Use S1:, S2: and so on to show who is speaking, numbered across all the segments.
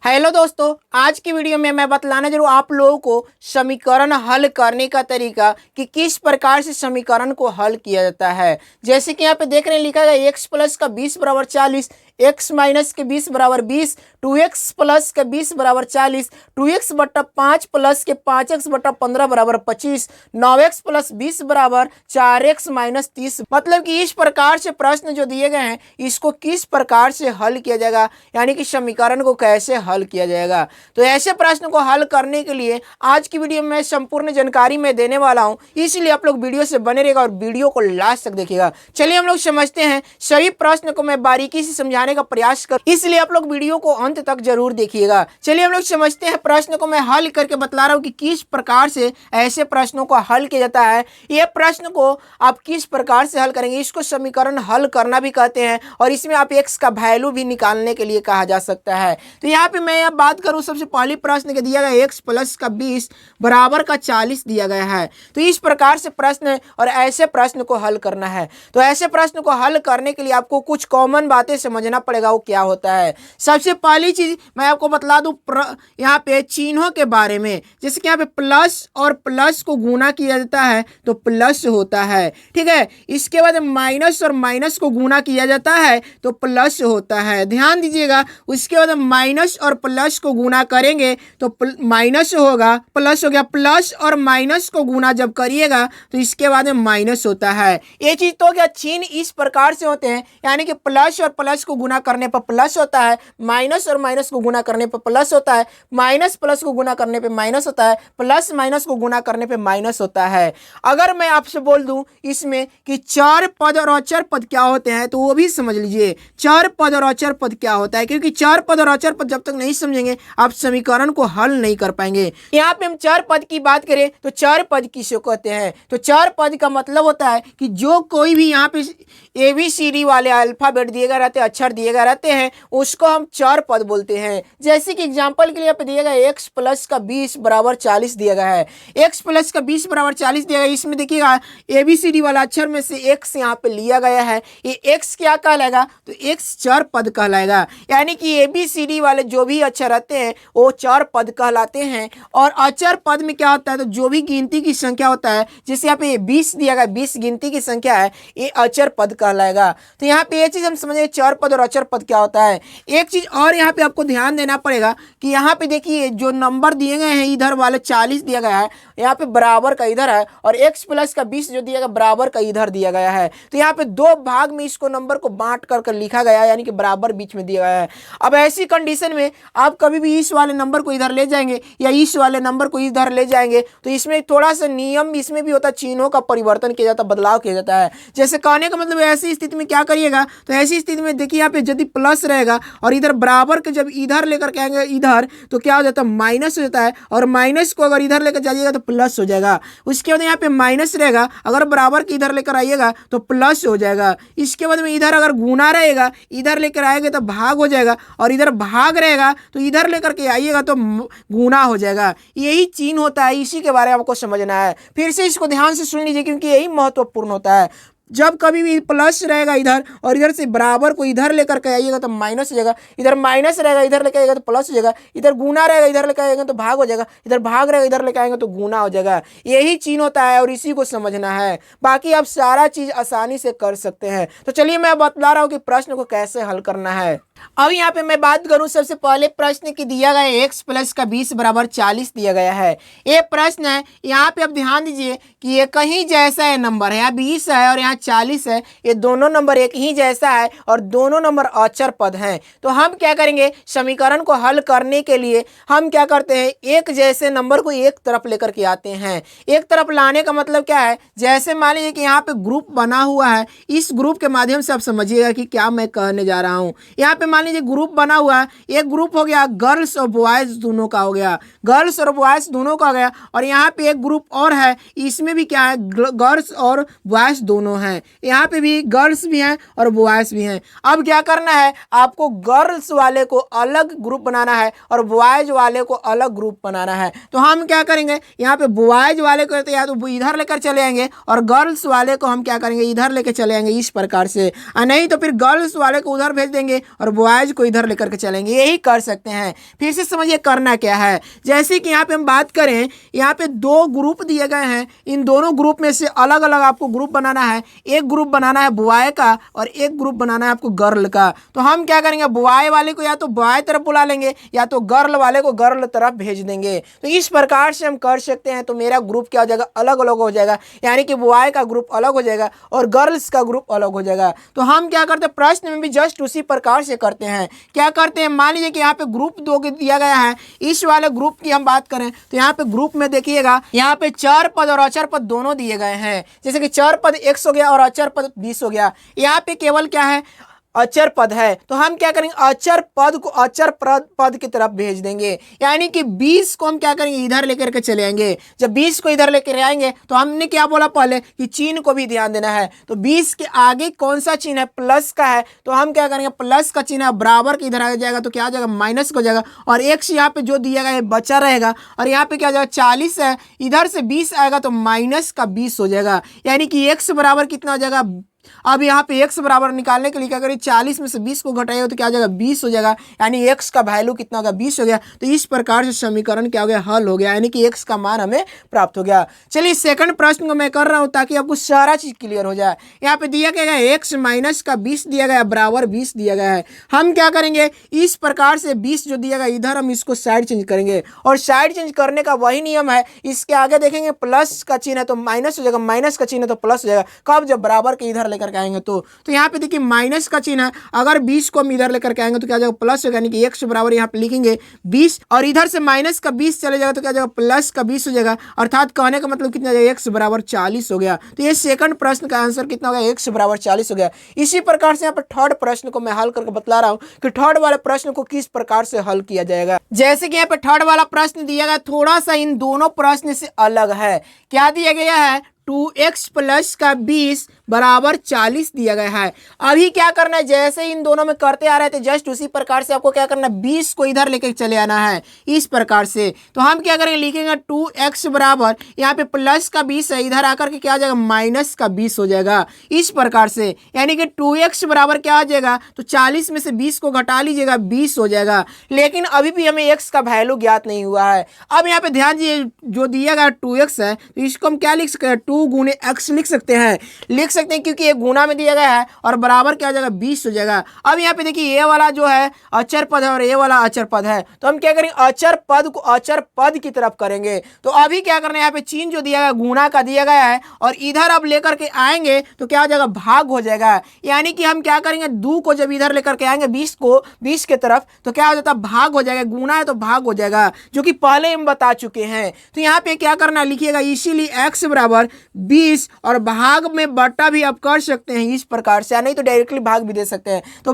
S1: Hello दोस्तों, आज की वीडियो में मैं बतलाना जरूर आप लोगों को समीकरण हल करने का तरीका कि किस प्रकार से समीकरण को हल किया जाता है। जैसे कि यहाँ पे देख रहे हैं लिखा गया x प्लस का 20 बराबर 40, x माइनस के 20 बराबर 20, 2x प्लस के 20 बराबर 40, 2x बट्टा 5 प्लस के 5x बट्टा 15 बराबर 25, 9x प्लस 20 बराबर 4x माइनस 30। मतलब कि इस प्रकार से प्रश्न जो दिए गए हैं इसको किस प्रकार से हल किया जाएगा, यानी कि समीकरण को कैसे हल किया जाएगा। तो ऐसे प्रश्न को हल करने के लिए आज की वीडियो में संपूर्ण जानकारी मैं देने वाला हूं, इसलिए आप लोग वीडियो से बने रहेगा और वीडियो को लास्ट तक देखिएगा। चलिए हम लोग समझते हैं, सभी प्रश्न को मैं बारीकी से समझाने का प्रयास कर, इसलिए आप लोग वीडियो को अंत तक जरूर देखिएगा। चलिए हम लोग समझते हैं, प्रश्न को मैं हल करके बतला रहा हूं कि किस प्रकार से ऐसे प्रश्नों को हल किया जाता है। यह प्रश्न को आप किस प्रकार से हल करेंगे, इसको समीकरण हल करना भी कहते हैं और इसमें आप एक्स का वैल्यू भी निकालने के लिए कहा जा सकता है। तो यहाँ पे मैं अब बात करूं, सबसे पहली प्रश्न के दिया गया x प्लस का 20 बराबर का 40 दिया गया है। तो इस प्रकार से प्रश्न और ऐसे प्रश्न को हल करना है। तो ऐसे प्रश्न को हल करने के लिए आपको कुछ कॉमन बातें समझना पड़ेगा, वो क्या होता है। सबसे पहली चीज मैं आपको बतला दूं यहाँ पे चिन्हों के बारे में। जैसे कि यहाँ पे प्लस और प्लस को गुना किया जाता है तो प्लस होता है, ठीक है। इसके बाद माइनस और माइनस को गुना किया जाता है तो प्लस होता है, ध्यान दीजिएगा। उसके बाद माइनस और प्लस को गुना करेंगे तो माइनस होगा, प्लस हो गया। प्लस और माइनस को गुना जब करिएगा तो इसके बाद में माइनस होता है। ये चीज तो क्या, चिन्ह इस प्रकार से होते हैं, यानी कि प्लस और प्लस को गुना करने पर प्लस होता है, माइनस और माइनस को गुना करने पर प्लस होता है, माइनस प्लस को गुना करने पर माइनस होता है, प्लस माइनस को गुना करने पर माइनस होता है। अगर मैं आपसे बोल दूं इसमें कि चार पद और अचर पद क्या होते हैं तो वो भी समझ लीजिए। चार पद और अचर पद क्या होता है, क्योंकि चार पद और अचर पद जब तक नहीं समझेंगे आप समीकरण को हल नहीं कर पाएंगे। यहाँ पे हम चार पद की बात करें तो चार पद किसे कहते हैं, तो चार पद का मतलब होता है कि जो कोई भी यहाँ पे ABCD वाले अल्फाबेट दिए गए रहते हैं, अक्षर दिए गए रहते हैं, उसको हम चार पद बोलते हैं। जैसे कि एग्जाम्पल के लिए यहाँ पे दिया गया x प्लस का 20 बराबर 40 दिया गया है। x प्लस का 20 बराबर 40 दिया गया, इसमें देखिएगा ABCD वाला अक्षर में से x यहाँ पे लिया गया है। ये x क्या कहलाएगा, तो x चार पद कहलाएगा। यानी कि ABCD वाले जो भी अक्षर रहते हैं वो चार पद कहलाते हैं। और अचर पद में क्या होता है, तो जो भी गिनती की संख्या होता है, जैसे यहाँ पे 20 दिया गया, 20 गिनती की संख्या है, ये अचर पद कहलाएगा। तो यहाँ पे ये चीज हम समझे चार पद और अचर पद क्या होता है। एक चीज और यहाँ पे आपको ध्यान देना पड़ेगा कि यहाँ पे देखिए जो नंबर दिए गए हैं, इधर वाले 40 दिया गया है, यहाँ पे बराबर का इधर है, और x प्लस का 20 जो दिया गया बराबर का इधर दिया गया है। तो यहाँ पे दो भाग में इसको नंबर को बांट कर लिखा गया है, यानी कि बराबर बीच में दिया गया है। अब ऐसी कंडीशन में आप कभी भी इस वाले नंबर को इधर ले जाएंगे या इस वाले नंबर को इधर ले जाएंगे तो इसमें थोड़ा सा नियम इसमें भी होता है, चिन्हों का परिवर्तन किया जाता है, बदलाव किया जाता है। जैसे कहने का मतलब ऐसी स्थिति में क्या करिएगा, तो ऐसी स्थिति में देखिए यहाँ पे यदि प्लस रहेगा और इधर बराबर के जब इधर लेकर के आएंगे इधर, तो क्या हो जाता है, माइनस हो जाता है। और माइनस को अगर इधर लेकर जाइएगा तो प्लस हो जाएगा। उसके बाद यहाँ पे माइनस रहेगा, अगर बराबर के इधर लेकर आइएगा तो प्लस हो जाएगा। इसके बाद में इधर अगर गुना रहेगा, इधर लेकर आएंगे तो भाग हो जाएगा, और इधर भाग रहेगा तो इधर लेकर के आइएगा तो गुना हो जाएगा। यही चिन्ह होता है, इसी के बारे में आपको समझना है। फिर से इसको ध्यान से सुन लीजिए, क्योंकि यही महत्वपूर्ण होता है। जब कभी भी प्लस रहेगा इधर और इधर से बराबर को इधर लेकर के आइएगा तो माइनस हो जाएगा, इधर माइनस रहेगा इधर लेकर आएगा तो प्लस हो जाएगा, इधर गुना रहेगा इधर लेकर आएगा तो भाग हो जाएगा, इधर भाग रहेगा इधर लेकर आएंगे तो गुना हो जाएगा। यही चिन्ह होता है और इसी को समझना है, बाकी आप सारा चीज आसानी से कर सकते हैं। तो चलिए मैं बतला रहा हूँ कि प्रश्न को कैसे हल करना है। अब यहाँ पे मैं बात करूं, सबसे पहले प्रश्न की दिया गया x प्लस का 20 बराबर 40 दिया गया है। ये प्रश्न है, यहाँ पे आप ध्यान दीजिए कि ये कहीं जैसा है नंबर है, यहाँ 20 है और यहाँ 40 है, ये दोनों नंबर एक ही जैसा है और दोनों नंबर अचर पद हैं। तो हम क्या करेंगे, समीकरण को हल करने के लिए हम क्या करते हैं, एक जैसे नंबर को एक तरफ लेकर के आते हैं। एक तरफ लाने का मतलब क्या है, जैसे मान लीजिए कि यहाँ पे ग्रुप बना हुआ है, इस ग्रुप के माध्यम से आप समझिएगा कि क्या मैं कहने जा रहा हूँ। यहाँ पे मान लीजिए ग्रुप बना हुआ है, एक ग्रुप हो गया गर्ल्स और बॉयज दोनों का हो गया, गर्ल्स और बॉयज दोनों का हो गया। और यहाँ पे एक ग्रुप और है, इसमें भी क्या है, गर्ल्स और बॉयज दोनों है। हैं, यहाँ पे भी गर्ल्स भी हैं और बॉयज़ भी हैं। अब क्या करना है, आपको गर्ल्स वाले को अलग ग्रुप बनाना है और बॉयज़ वाले को अलग ग्रुप बनाना है। तो हम क्या करेंगे, यहाँ पे बॉयज़ वाले को तो या तो इधर लेकर चले आएंगे और गर्ल्स वाले को हम क्या करेंगे, इधर लेकर चले आएंगे इस प्रकार से, और नहीं तो फिर गर्ल्स वाले को उधर भेज देंगे और बॉयज़ को इधर लेकर के चलेंगे। यही कर सकते हैं। फिर से समझिए करना क्या है। जैसे कि यहाँ पे हम बात करें, यहाँ पे दो ग्रुप दिए गए हैं, इन दोनों ग्रुप में से अलग अलग आपको ग्रुप बनाना है। एक ग्रुप बनाना है बॉय का और एक ग्रुप बनाना है आपको गर्ल का। तो हम क्या करेंगे, बॉय वाले को या तो बॉय तरफ बुला लेंगे या तो गर्ल वाले को गर्ल तरफ भेज देंगे। तो इस प्रकार से हम कर सकते हैं। तो मेरा ग्रुप क्या हो जाएगा, अलग अलग हो जाएगा, यानी कि बॉय का ग्रुप अलग हो जाएगा और गर्ल्स का ग्रुप अलग हो जाएगा। तो हम क्या करते हैं, प्रश्न में भी जस्ट उसी प्रकार से करते हैं। क्या करते हैं, मान लीजिए कि यहाँ पे ग्रुप दो दिया गया है, इस वाले ग्रुप की हम बात करें तो यहाँ पे ग्रुप में देखिएगा, यहाँ पे चर पद और अचर पद दोनों दिए गए हैं। जैसे कि चर पद 100 हो गया और अचर पद 20 हो गया। यहाँ पे केवल क्या है, अचर पद है। तो हम क्या करेंगे, अचर पद को अचर पद की तरफ भेज देंगे, यानी कि 20 को हम क्या करेंगे, इधर लेकर के चले आएंगे। जब 20 को इधर लेकर आएंगे तो हमने क्या बोला पहले कि चिन्ह को भी ध्यान देना है। तो 20 के आगे कौन सा चिन्ह है, प्लस का है। तो हम क्या करेंगे, प्लस का चिन्ह बराबर के इधर आ जाएगा तो क्या आ जाएगा, माइनस हो जाएगा और x यहाँ पे जो दिया गया है बचा रहेगा और यहाँ पे क्या जाएगा, 40 है, इधर से 20 आएगा तो माइनस का 20 हो जाएगा, यानी कि x बराबर कितना हो जाएगा। अब यहाँ पे x बराबर निकालने के लिए क्या करें, 40 में से 20 को घटाइए तो क्या हो जाएगा, 20 हो जाएगा, यानी x का वैल्यू कितना होगा, 20 हो गया। तो इस प्रकार से समीकरण क्या हो गया, हल हो गया, यानी कि x का मान हमें प्राप्त हो गया। चलिए सेकंड प्रश्न को मैं कर रहा हूँ ताकि आपको सारा चीज क्लियर हो जाए। यहाँ पे दिया गया है x माइनस का 20 दिया गया है, बराबर 20 दिया गया है। हम क्या करेंगे, इस प्रकार से 20 जो दिया गया इधर हम इसको साइड चेंज करेंगे और साइड चेंज करने का वही नियम है। इसके आगे देखेंगे प्लस का चिन्ह है तो माइनस हो जाएगा, माइनस का चिन्ह है तो प्लस हो जाएगा। कब, जब बराबर के इधर लेकर के आएंगे तो यहाँ पे देखिए माइनस का चिन्ह है, अगर 20 को हम इधर लेकर के आएंगे तो क्या हो जाएगा, प्लस होगा, यानी कि x बराबर यहाँ पे लिखेंगे 20 और इधर से माइनस का 20 चले जाएगा तो क्या हो जाएगा, प्लस का 20 हो जाएगा। अर्थात कहने का मतलब कितना हो जाएगा, x बराबर 40 हो गया। तो ये सेकंड प्रश्न का आंसर कितना हो गया, x बराबर 40 हो गया। इसी प्रकार से यहाँ पर थर्ड प्रश्न को मैं हल करके बतला रहा हूँ कि थर्ड वाले प्रश्न को किस प्रकार से हल किया जाएगा। जैसे कि यहाँ पे थर्ड वाला प्रश्न दिया गया थोड़ा सा इन दोनों प्रश्न से अलग है। क्या दिया गया है, 2x प्लस का 20 बराबर 40 दिया गया है। अभी क्या करना है, जैसे इन दोनों में करते आ रहे थे जस्ट उसी प्रकार से आपको क्या करना है, 20 को इधर लेकर चले आना है इस प्रकार से। तो हम क्या करेंगे, लिखेंगे 2x बराबर यहाँ पे प्लस का 20 है, इधर आकर के क्या आ जाएगा, माइनस का 20 हो जाएगा इस प्रकार से, यानी कि 2x बराबर क्या आ जाएगा, तो 40 में से 20 को घटा लीजिएगा, 20 हो जाएगा। लेकिन अभी भी हमें x का वैल्यू ज्ञात नहीं हुआ है। अब यहाँ पे ध्यान दीजिए, जो दिया गया 2x है तो इसको हम क्या लिख सकते हैं, 2 गुने x लिख सकते हैं, क्योंकि ये गुना में दिया गया है और बराबर क्या हो जाएगा, 20 हो जाएगा। अब यहाँ पे देखिए ये वाला जो है अचर पद है और ये वाला अचर पद है, तो हम क्या करेंगे, अचर पद को अचर पद की तरफ करेंगे। तो अभी क्या करना है, यहाँ पे चिन्ह जो दिया गया गुना का दिया गया है और इधर अब लेकर के आएंगे तो क्या हो जाएगा, भाग हो जाएगा, यानी कि हम क्या करेंगे, 2 को जब इधर लेकर के आएंगे 20 को 20 के तरफ तो क्या हो जाता है, भाग हो जाएगा, गुना है तो भाग हो जाएगा, जो कि पहले हम बता चुके हैं। तो यहाँ पे क्या करना लिखिएगा, इसीलिए x बराबर 20 और भाग में बटा भी आप कर सकते हैं इस प्रकार से, नहीं तो डायरेक्टली भाग भी दे सकते हैं। तो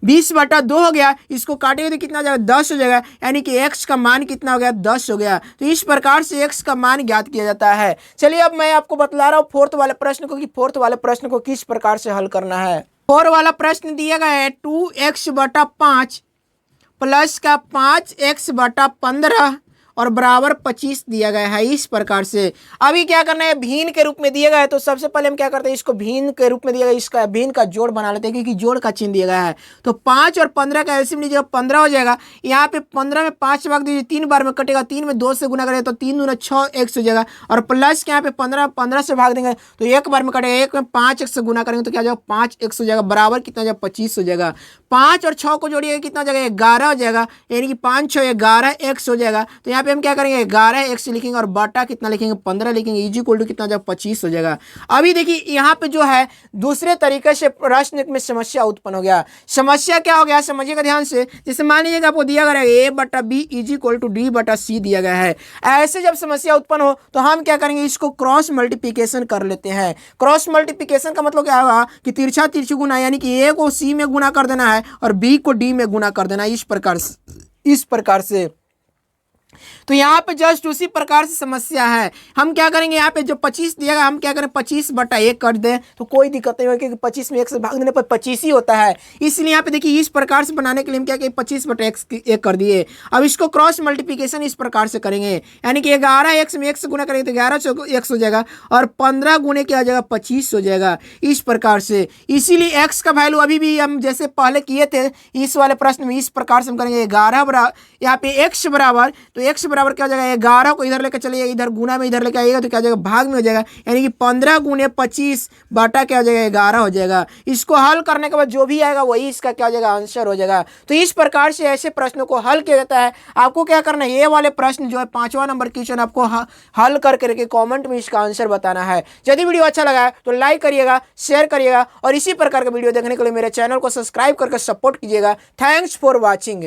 S1: 20/2 हो गया, इसको काटेंगे तो कितना हो जाएगा, 10 हो जाएगा, यानी कि x का मान कितना हो गया, 10 हो गया। तो इस प्रकार से x का मान ज्ञात किया जाता है। चलिए अब मैं आपको बतला रहा हूँ फोर्थ वाले प्रश्न को कि फोर्थ वाले प्रश्न को किस प्रकार से हल करना है। फोर्थ वाला प्रश्न दिया गया है 2x/5 प्लस का 5x/15 और बराबर 25 दिया गया है इस प्रकार से। अभी क्या करना है, भिन्न के रूप में दिया गया है तो सबसे पहले हम क्या करते हैं, इसको भिन्न के रूप में दिया गया, इसका भिन्न का जोड़ बना लेते हैं क्योंकि जोड़ का चिन्ह दिया गया है। तो 5 और 15 का एलसीएम लीजिएगा, 15 हो जाएगा। यहाँ पे 15 में 5 भाग दीजिए, 3 बार में कटेगा, 3 में 2 से गुना करेगा तो 3 दूना 6 x हो जाएगा और प्लस के यहाँ पे 15 से भाग देंगे तो एक बार में कटेगा, 1 में 5x से गुना करेंगे तो क्या हो जाएगा, 5x हो जाएगा, बराबर कितना हो जाएगा, 25 हो जाएगा। 5 और 6 को जोड़िएगा कितना हो जाएगा, 11 हो जाएगा, यानी कि 5 6 11x हो जाएगा। तो यहाँ पे हम क्या करेंगे, 11x लिखेंगे और बटा कितना लिखेंगे, 15 लिखेंगे, इज इक्वल टू कितना हो जाएगा, 25 हो जाएगा। अभी देखिए यहाँ पे जो है दूसरे तरीके से प्रश्न में समस्या उत्पन्न हो गया। समस्या क्या हो गया, समझिएगा ध्यान से। जैसे मान लीजिएगा आपको दिया गया है a/b is equal to d/c दिया गया है। ऐसे जब समस्या उत्पन्न हो तो हम क्या करेंगे, इसको क्रॉस मल्टीप्लिकेशन कर लेते हैं। क्रॉस मल्टीप्लिकेशन का मतलब क्या होगा कि तिरछा तिरछी गुना, यानी कि a को c में गुना कर देना है और b को d में गुना कर देना, इस प्रकार से। तो यहाँ पे जस्ट उसी प्रकार से समस्या है। हम क्या करेंगे, यहाँ पे जो 25 दिएगा हम क्या करें 25/1 कर दें तो कोई दिक्कत नहीं होगी, क्योंकि 25 में 1 से भाग देने पर 25 ही होता है। इसलिए यहाँ पे देखिए इस प्रकार से बनाने के लिए हम क्या करें 25/1 कर दिए। अब इसको क्रॉस मल्टीप्लिकेशन इस प्रकार से करेंगे, यानी कि 11x में 1 से गुना करेंगे तो 11x हो जाएगा और 15 गुने क्या हो जाएगा 25 हो जाएगा इस प्रकार से। इसीलिए x का वैल्यू अभी भी हम जैसे पहले किए थे इस वाले प्रश्न में इस प्रकार से हम करेंगे 11 बराबर, यहाँ पे x बराबर, तो x बराबर क्या हो जाएगा 11 को इधर लेकर चलिए, इधर गुना में इधर लेकर आइएगा तो क्या हो जाएगा भाग में हो जाएगा, यानी कि 15 गुने 25 बटा क्या हो जाएगा 11 हो जाएगा। इसको हल करने के बाद जो भी आएगा वही इसका क्या हो जाएगा आंसर हो जाएगा। तो इस प्रकार से ऐसे प्रश्नों को हल किया जाता है। आपको क्या करना है, ये वाले प्रश्न जो है 5वां नंबर क्वेश्चन आपको हल करके कॉमेंट में इसका आंसर बताना है। यदि वीडियो अच्छा लगा है तो लाइक करिएगा, शेयर करिएगा और इसी प्रकार का वीडियो देखने के लिए मेरे चैनल को सब्सक्राइब करके सपोर्ट कीजिएगा। Thanks for watching.